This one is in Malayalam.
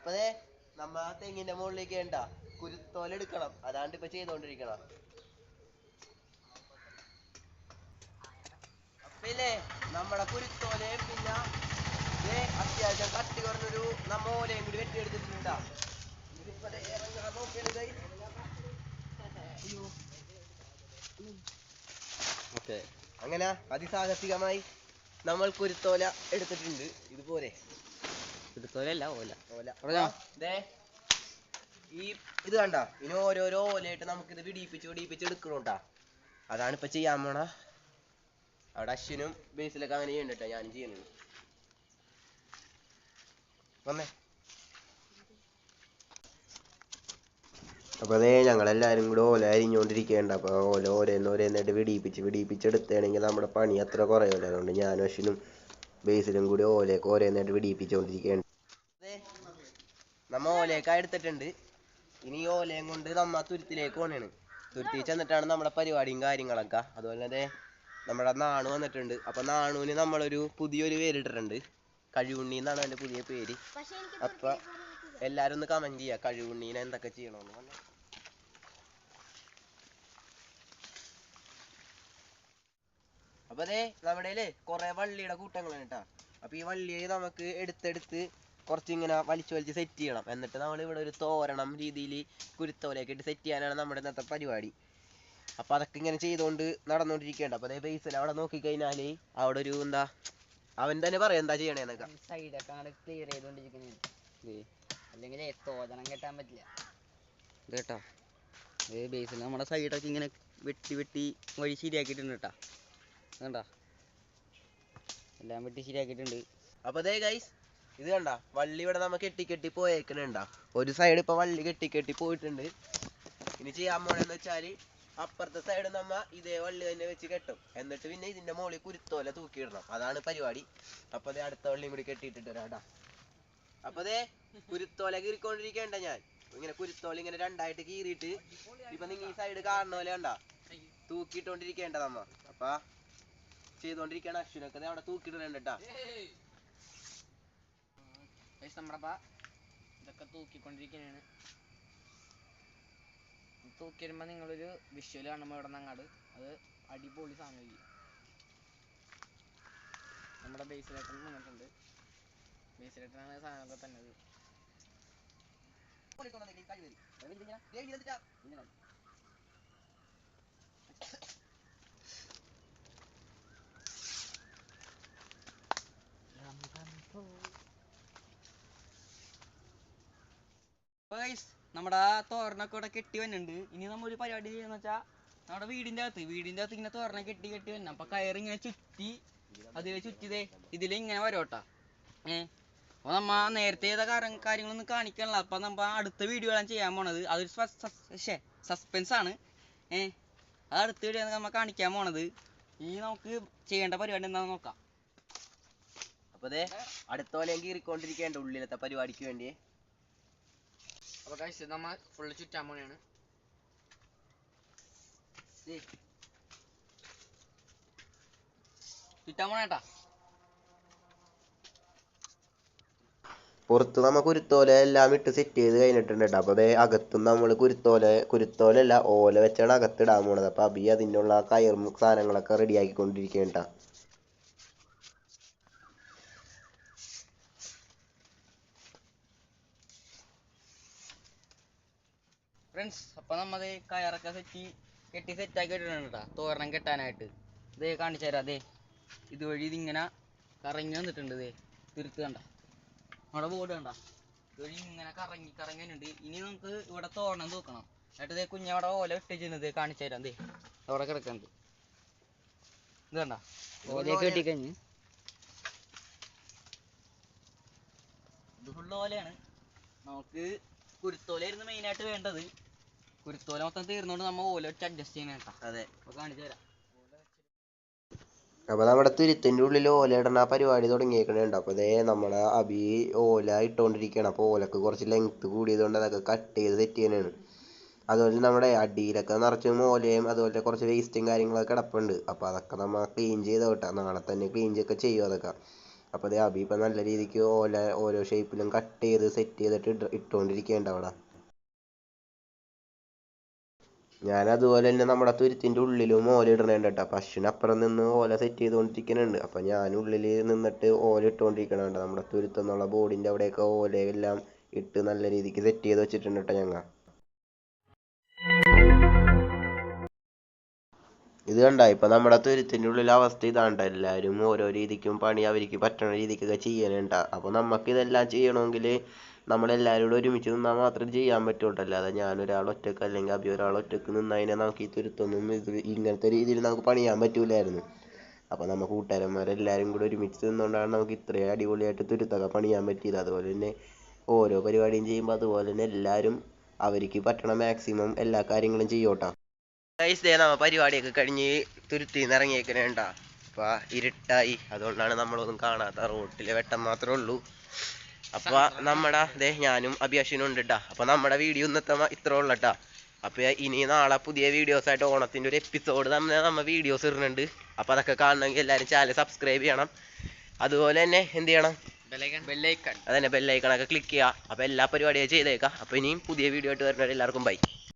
അപ്പതേ നമ്മ തെങ്ങിന്റെ മുകളിലേക്ക് വേണ്ട കുരുത്തോല എടുക്കണം. അതാണ്ട് ഇപ്പൊ ചെയ്തോണ്ടിരിക്കണം. അപ്പല്ലേ നമ്മുടെ കുരുത്തോലയും പിന്നെ അത്യാവശ്യം കട്ടി കുറഞ്ഞൊരു നമ്മ ഓലയും കൂടി വെട്ടിയെടുത്തിട്ടുണ്ടാ. അങ്ങനെ അതിസാഹസികമായി നമ്മൾ കുരുത്തോല എടുത്തിട്ടുണ്ട്. ഇതുപോലെ കുരുത്തോലല്ല ഓല ഓല ഈ ഇത് കണ്ട ഇനി ഓരോരോ ഓലയായിട്ട് നമുക്കിത് വിടിയിപ്പിച്ച് എടുക്കണോട്ടാ. അതാണ് ഇപ്പൊ ചെയ്യാൻ പോണ. അവിടെ അശ്വിനും ബേസിലൊക്കെ അങ്ങനെ ചെയ്യണ്ടോ, ഞാനും ചെയ്യുന്നുണ്ട്. വന്നേ. അപ്പോൾ അതേ ഞങ്ങളെല്ലാവരും കൂടെ ഓല അരിഞ്ഞുകൊണ്ടിരിക്കേണ്ട. അപ്പോൾ ഓരോന്നായിട്ട് വിടിയിപ്പിച്ചെടുക്കുകയാണെങ്കിൽ നമ്മുടെ പണി അത്ര കുറയുമല്ലോ. അതുകൊണ്ട് ഞാനും അശ്വിനും ബേസിലും കൂടി ഓരോന്നായിട്ട് വിടിയിപ്പിച്ചുകൊണ്ടിരിക്കുകയാണ്. നമ്മ ഓലയൊക്കെ എടുത്തിട്ടുണ്ട്. ഇനി ഓലയും കൊണ്ട് നമ്മ തുരുത്തിലേക്ക് പോകണേണ്. തുരുത്തി ചെന്നിട്ടാണ് നമ്മുടെ പരിപാടിയും കാര്യങ്ങളൊക്കെ. അതുപോലെ തന്നെ നമ്മുടെ നാണു വന്നിട്ടുണ്ട്. അപ്പൊ നാണുവിന് നമ്മളൊരു പുതിയൊരു പേരിട്ടിട്ടുണ്ട്. കഴിവുണ്ണി എന്നാണ് അവന്റെ പുതിയ പേര്. അപ്പൊ എല്ലാരും ഒന്ന് കമന്റ് ചെയ്യാ കഴിവുണ്ണീനെ എന്തൊക്കെ ചെയ്യണമെന്ന്. അപ്പൊ അതെ നമ്മുടെ കൊറേ വള്ളിയുടെ കൂട്ടങ്ങളാണ് കേട്ടാ. അപ്പൊ ഈ വള്ളിയെ നമുക്ക് എടുത്തെടുത്ത് കുറച്ചിങ്ങനെ വലിച്ച് സെറ്റ് ചെയ്യണം. എന്നിട്ട് നമ്മൾ ഇവിടെ ഒരു തോരണം രീതിയിൽ കുരുത്തോലയൊക്കെ ഇട്ട് സെറ്റ് ചെയ്യാനാണ് നമ്മുടെ ഇന്നത്തെ പരിപാടി. അപ്പൊ അതൊക്കെ ഇങ്ങനെ ചെയ്തോണ്ട് നടന്നോണ്ടിരിക്കേണ്ട. അപ്പൊ അതേ ബേസിൽ അവിടെ നോക്കിക്കഴിഞ്ഞാല് അവിടെ ഒരു എന്താ അവൻ തന്നെ പറയാം എന്താ ചെയ്യണേന്നൊക്കെ. സൈഡൊക്കെ ക്ലിയർ ചെയ്തോണ്ടിരിക്കുന്നേ, അല്ലെങ്കിൽ തോതണം കെട്ടാൻ പറ്റില്ല കേട്ടാ. ബേസിൽ നമ്മുടെ സൈഡൊക്കെ ഇങ്ങനെ വെട്ടി വഴി ശരിയാക്കിയിട്ടുണ്ട് കേട്ടാ. കണ്ടാ എല്ലാം വെട്ടി ശരിയാക്കിയിട്ടുണ്ട്. അപ്പൊ അതേ ഗൈസ് ഇത് കണ്ട വള്ളി ഇവിടെ നമ്മ കെട്ടി പോയേക്കണുണ്ട. ഒരു സൈഡ് ഇപ്പൊ വള്ളി കെട്ടി പോയിട്ടുണ്ട്. ഇനി ചെയ്യാൻ പോണെന്ന് വെച്ചാല് അപ്പുറത്തെ സൈഡ് നമ്മ ഇതേ വള്ളി തന്നെ വെച്ച് കെട്ടും. എന്നിട്ട് പിന്നെ ഇതിന്റെ മുകളിൽ കുരുത്തോല തൂക്കിയിടണം. അതാണ് പരിപാടി. അപ്പൊ അതേ അടുത്ത വള്ളിയും കൂടി കെട്ടിയിട്ടിട്ട് വരാടാ. അപ്പൊ അതേ കുരുത്തോല കീറിക്കൊണ്ടിരിക്കേണ്ട. ഞാൻ ഇങ്ങനെ കുരുത്തോല ഇങ്ങനെ രണ്ടായിട്ട് കീറിയിട്ട് ഇപ്പൊ നിങ്ങൾ ഈ സൈഡ് കാണുന്ന പോലെ കണ്ട തൂക്കിയിട്ടോണ്ടിരിക്കേണ്ട നമ്മ. അപ്പൊ ചെയ്തോണ്ടിരിക്കണ അശ്വിനൊക്കെ അവിടെ തൂക്കിയിടണേട്ടാ. നമ്മുടെ ഇതൊക്കെ തൂക്കിക്കൊണ്ടിരിക്കുകയാണ്. തൂക്കിയിടുമ്പോൾ നിങ്ങളൊരു വിഷ്വൽ കാണുമ്പോൾ ഇവിടെ നിന്ന് അങ്ങാട് അത് അടിപൊളി സാധനം. നമ്മുടെ ബേസിലേട്ടൻ വന്നിട്ടുണ്ട്. ബേസിലേട്ടനാണ് സാധനമൊക്കെ തന്നെ. നമ്മുടെ തോരണൊക്കെ ഇവിടെ കെട്ടി വന്നിട്ടുണ്ട്. ഇനി നമ്മൊരു പരിപാടി ചെയ്യുന്ന വെച്ചാൽ നമ്മുടെ വീടിന്റെ അകത്ത് ഇങ്ങനെ തോരണ കെട്ടി വരണം. അപ്പൊ കയറിങ്ങനെ ചുറ്റി അതിലെ ചുറ്റിതേ ഇതിലിങ്ങനെ വരോട്ടാ. അപ്പൊ നമ്മ നേരത്തെ ചെയ്ത കാര്യങ്ങളൊന്നും കാണിക്കാനുള്ള. അപ്പൊ നമ്മ അടുത്ത വീഡിയോ ആണ് ചെയ്യാൻ പോണത്. അതൊരു സസ്പെൻസ് ആണ്. അത് അടുത്ത വീഡിയോ നമ്മ കാണിക്കാൻ പോണത്. ഇനി നമുക്ക് ചെയ്യേണ്ട പരിപാടി എന്താണെന്ന് നോക്കാം. അപ്പൊ അതെ അടുത്ത പോലെ കീറിക്കൊണ്ടിരിക്കേണ്ട ഉള്ളിലത്തെ പരിപാടിക്ക് വേണ്ടി. അപ്പൊ കഴിച്ച് നമ്മ ഫുള്ള് ചുറ്റാൻ പോണെയാണ്. ചുറ്റാൻ പോണേട്ടാ. പുറത്ത് നമ്മ കുരുത്തോല എല്ലാം ഇട്ട് സെറ്റ് ചെയ്ത് കഴിഞ്ഞിട്ടുണ്ട് കേട്ടോ. അപ്പോൾ അതേ അകത്തും നമ്മൾ കുരുത്തോലല്ല ഓല വെച്ചാണ് അകത്തിടാൻ പോണത്. അപ്പോൾ അബി അതിനുള്ള കയറും സാധനങ്ങളൊക്കെ റെഡി ആക്കിക്കൊണ്ടിരിക്കുകയാണ് കേട്ടോ. ഫ്രണ്ട്സ് അപ്പൊ നമ്മത് കയറൊക്കെ കെട്ടി സെറ്റാക്കി ഇട്ടിട്ടുണ്ട് കേട്ടോ. തോരണം കെട്ടാനായിട്ട് ഇതേ കാണിച്ചു തരാം. അതെ ഇതുവഴി ഇതിങ്ങനെ കറങ്ങി വന്നിട്ടുണ്ട്. ഇതേ തിരുത്ത് കണ്ട നമ്മുടെ ബോർഡ് കണ്ട ഇതുവഴി ഇങ്ങനെ കറങ്ങിട്ടുണ്ട്. ഇനി നമുക്ക് ഇവിടെ തോരണം തൂക്കണം. എന്നിട്ട് ഇതേ കുഞ്ഞവിടെ ഓല ഇട്ടിരുന്നത് കാണിച്ചു തരാം. അതെ അവിടെ കിടക്കുന്നുണ്ട്. ഇത് കണ്ട ഓലയൊക്കെ കെട്ടിക്കഴിഞ്ഞ് ഇത് ഫുള്ള് ഓലയാണ്. നമുക്ക് കുരുത്തോലായിരുന്നു മെയിനായിട്ട് വേണ്ടത്. കുരുത്തോല മൊത്തം തീർന്നോണ്ട് നമ്മ ഓല വെച്ച് അഡ്ജസ്റ്റ് ചെയ്യണ കേട്ടോ. അതെ കാണിച്ചു തരാം. അപ്പോൾ നമ്മുടെ തുരുത്തിൻ്റെ ഉള്ളിൽ ഓല ഇടണ പരിപാടി തുടങ്ങിയേക്കണുണ്ട്. അപ്പോൾ അതേ നമ്മുടെ അബി ഓല ഇട്ടുകൊണ്ടിരിക്കുകയാണ്. അപ്പോൾ ഓലക്ക് കുറച്ച് ലെങ്ത്ത് കൂടിയതുകൊണ്ട് അതൊക്കെ കട്ട് ചെയ്ത് സെറ്റ് ചെയ്യാനാണ്. അതുപോലെ നമ്മുടെ അടിയിലൊക്കെ നിറച്ചും ഓലയും അതുപോലെ കുറച്ച് വേസ്റ്റും കാര്യങ്ങളൊക്കെ കിടപ്പുണ്ട്. അപ്പോൾ അതൊക്കെ നമ്മൾ ക്ലീൻ ചെയ്ത് കേട്ടോ. നാളെ തന്നെ ക്ലീൻ ഒക്കെ ചെയ്യും അതൊക്കെ. അപ്പോൾ അത് അബി ഇപ്പം നല്ല രീതിക്ക് ഓല ഓരോ ഷേപ്പിലും കട്ട് ചെയ്ത് സെറ്റ് ചെയ്തിട്ട് ഇട്ടുകൊണ്ടിരിക്കുകയുണ്ട് അവിടെ. ഞാൻ അതുപോലെ തന്നെ നമ്മുടെ തുരുത്തിൻ്റെ ഉള്ളിലും ഓല ഇടണുണ്ട് കേട്ടോ. പശുവിന് അപ്പുറം നിന്ന് ഓല സെറ്റ് ചെയ്തുകൊണ്ടിരിക്കുന്നുണ്ട്. അപ്പം ഞാൻ ഉള്ളിൽ നിന്നിട്ട് ഓല ഇട്ടുകൊണ്ടിരിക്കണുണ്ട്. നമ്മുടെ തുരുത്തെന്നുള്ള ബോർഡിൻ്റെ അവിടെയൊക്കെ ഓലയെല്ലാം ഇട്ട് നല്ല രീതിക്ക് സെറ്റ് ചെയ്ത് വെച്ചിട്ടുണ്ട് കേട്ടോ ഞങ്ങൾ. ഇത് കണ്ട ഇപ്പം നമ്മുടെ തുരുത്തിൻ്റെ ഉള്ളിലെ അവസ്ഥ ഇതാണ്ട. എല്ലാവരും ഓരോ രീതിക്കും പണി അവർക്ക് പറ്റണ രീതിക്കൊക്കെ ചെയ്യാനുണ്ട. അപ്പോൾ നമുക്കിതെല്ലാം ചെയ്യണമെങ്കിൽ നമ്മളെല്ലാവരും കൂടെ ഒരുമിച്ച് നിന്നാൽ മാത്രമേ ചെയ്യാൻ പറ്റുള്ളൂ. അല്ലാതെ ഞാനൊരാൾ ഒറ്റക്ക് അല്ലെങ്കിൽ അബി ഒരാൾ ഒറ്റക്ക് നിന്നതിനെ നമുക്ക് ഈ തുരുത്തൊന്നും ഇങ്ങനത്തെ രീതിയിൽ നമുക്ക് പണിയാൻ പറ്റൂലായിരുന്നു. അപ്പോൾ നമ്മൾ കൂട്ടുകാരന്മാരെല്ലാവരും കൂടെ ഒരുമിച്ച് നിന്നുകൊണ്ടാണ് നമുക്ക് ഇത്രയും അടിപൊളിയായിട്ട് തുരുത്തൊക്കെ പണിയാൻ പറ്റിയത്. അതുപോലെ തന്നെ ഓരോ പരിപാടിയും ചെയ്യുമ്പോൾ അതുപോലെ തന്നെ എല്ലാവരും അവർക്ക് പറ്റണ മാക്സിമം എല്ലാ കാര്യങ്ങളും ചെയ്യോട്ടാ. നമ്മ പരിപാടിയൊക്കെ കഴിഞ്ഞ് തുരുത്തിന്ന് ഇറങ്ങിയേക്കണേണ്ട. അപ്പൊ ഇരുട്ടായി, അതുകൊണ്ടാണ് നമ്മളൊന്നും കാണാത്ത. റോട്ടിലെ വെട്ടം മാത്രമേ ഉള്ളൂ. അപ്പൊ നമ്മുടെ ഞാനും അഭിയാഷിനും ഉണ്ട് കേട്ടാ. അപ്പൊ നമ്മുടെ വീഡിയോ ഇന്നത്തെ ഇത്ര ഉള്ളട്ടാ. അപ്പൊ ഇനി നാളെ പുതിയ വീഡിയോസ് ആയിട്ട് ഓണത്തിന്റെ ഒരു എപ്പിസോഡ് നമ്മ വീഡിയോസ് ഇടുന്നുണ്ട്. അപ്പൊ അതൊക്കെ കാണണമെങ്കിൽ എല്ലാവരും ചാനൽ സബ്സ്ക്രൈബ് ചെയ്യണം. അതുപോലെ തന്നെ എന്ത് ചെയ്യണം, അതന്നെ ബെല്ലൈക്കണൊക്കെ ക്ലിക്ക് ചെയ്യുക. അപ്പൊ എല്ലാ പരിപാടിയും ചെയ്തേക്കാം. അപ്പൊ ഇനിയും പുതിയ വീഡിയോ ആയിട്ട് വരുന്നവരെല്ലാവർക്കും ബൈ.